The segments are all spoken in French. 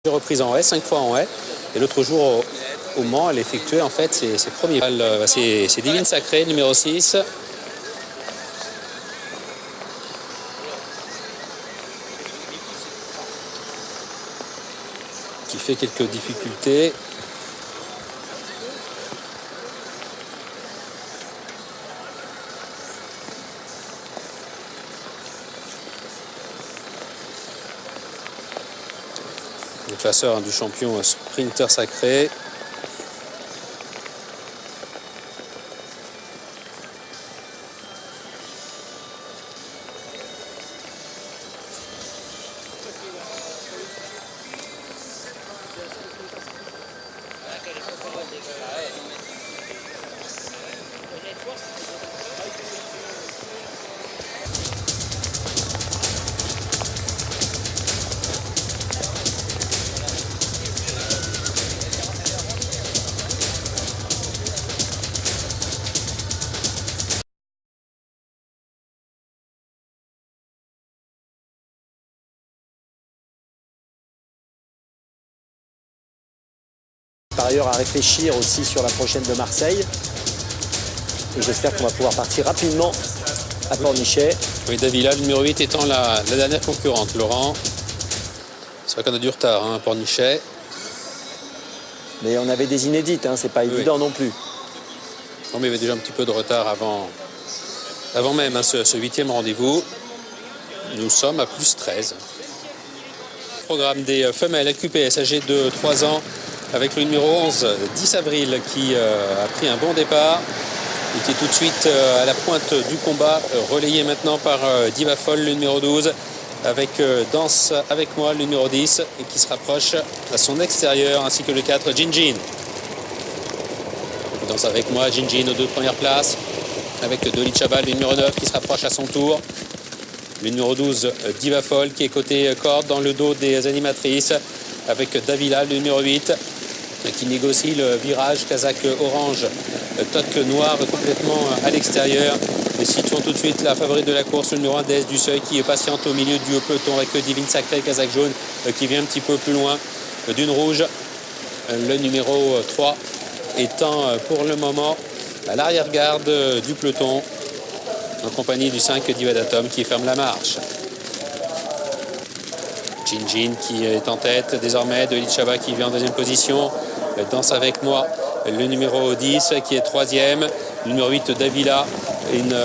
Reprises en haie, 5 fois en haie. Et l'autre jour au Mans, elle effectuait en fait ses premiers balles. C'est Divine Sacrée, numéro 6. Qui fait quelques difficultés. Le classeur du champion sprinter sacré. Par ailleurs à réfléchir aussi sur la prochaine de Marseille. Et j'espère qu'on va pouvoir partir rapidement à Pornichet. Oui, Davila, le numéro 8 étant la dernière concurrente. Laurent, c'est vrai qu'on a du retard à Pornichet. Mais on avait des inédites, hein, c'est pas évident non plus. Non, mais il y avait déjà un petit peu de retard avant même ce 8e rendez-vous. Nous sommes à plus 13. Programme des femelles QPS âgées de 3 ans avec le numéro 11, 10 avril, qui a pris un bon départ et qui est tout de suite à la pointe du combat, relayé maintenant par Diva Folle, le numéro 12, avec Danse avec moi, le numéro 10, et qui se rapproche à son extérieur, ainsi que le 4, Jinjin. Danse avec moi, Jinjin aux 2 premières places, avec Dolly Chaba, le numéro 9, qui se rapproche à son tour. Le numéro 12, Diva Folle, qui est côté corde dans le dos des animatrices, avec Davila, le numéro 8, qui négocie le virage Kazakh orange, toque noir complètement à l'extérieur. Et situons tout de suite la favorite de la course, le numéro 1 DS du Seuil, qui est patiente au milieu du peloton avec Divine Sacrée, Kazakh jaune, qui vient un petit peu plus loin d'une rouge. Le numéro 3 étant pour le moment à l'arrière-garde du peloton, en compagnie du 5 Divadatom qui ferme la marche. Jinjin qui est en tête désormais, de Lichaba qui vient en deuxième position. Danse avec moi, le numéro 10 qui est 3e, le numéro 8 Davila, une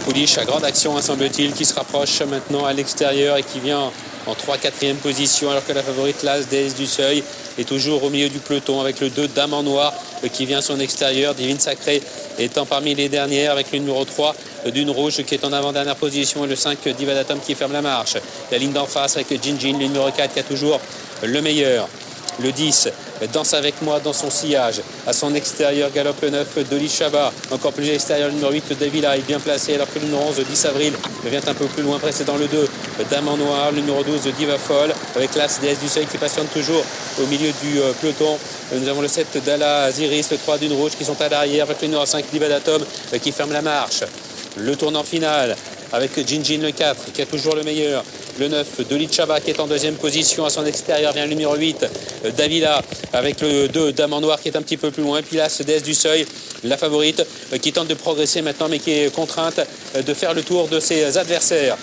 pouliche à grande action, semble-t-il, qui se rapproche maintenant à l'extérieur et qui vient en 3-4e position, alors que la favorite Las DS du Seuil est toujours au milieu du peloton avec le 2 Dame en noir qui vient à son extérieur. Divine Sacrée étant parmi les dernières avec le numéro 3 d'une rouge qui est en avant-dernière position et le 5 Divadatom qui ferme la marche. La ligne d'en face avec Jinjin, le numéro 4 qui a toujours le meilleur. Le 10 Danse avec moi dans son sillage. À son extérieur galope le 9 Dolly Chaba. Encore plus à l'extérieur le numéro 8 Davila est bien placé, alors que le numéro 11 10 avril vient un peu plus loin, précédant le 2 Dame en noir, le numéro 12 Diva Folle avec l'As DS du Seuil qui patiente toujours au milieu du peloton. Nous avons le 7 Dala Aziris, le 3 d'une rouge qui sont à l'arrière avec le numéro 5 Divadatom qui ferme la marche. Le tournant final avec Jinjin le 4 qui a toujours le meilleur. Le 9 Dolly Chaba qui est en deuxième position. À son extérieur vient le numéro 8 Davila avec le 2 Dame en noir qui est un petit peu plus loin. Et puis là, ce DS du Seuil, la favorite qui tente de progresser maintenant mais qui est contrainte de faire le tour de ses adversaires.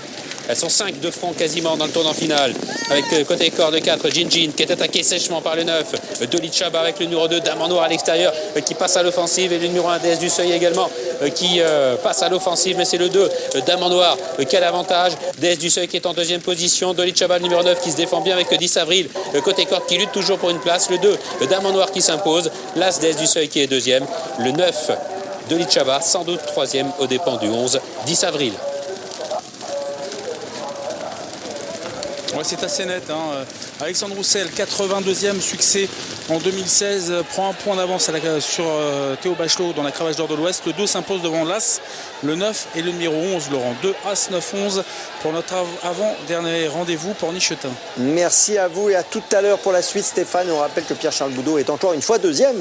Elles sont 5 de front quasiment dans le tournant final. Avec côté corde 4, Jinjin qui est attaqué sèchement par le 9. Dolly Chaba avec le numéro 2, Dame en noir à l'extérieur qui passe à l'offensive. Et le numéro 1, DS du Seuil également qui passe à l'offensive. Mais c'est le 2, Dame en noir qui a l'avantage. DS du Seuil qui est en deuxième position. Dolly Chaba, le numéro 9 qui se défend bien avec 10 avril. Côté corde qui lutte toujours pour une place. Le 2, Dame en noir qui s'impose. L'As DS du Seuil qui est deuxième. Le 9, Dolly Chaba, sans doute troisième aux dépens du 11, 10 avril. Ouais, c'est assez net. Alexandre Roussel, 82e succès en 2016, prend un point d'avance sur Théo Bachelot dans la cravache d'or de l'Ouest. Le 2 s'impose devant l'As, le 9 et le numéro 11, Laurent. 2 As 9-11 pour notre avant-dernier rendez-vous pour Nichetin. Merci à vous et à tout à l'heure pour la suite, Stéphane. On rappelle que Pierre-Charles Boudot est encore une fois deuxième.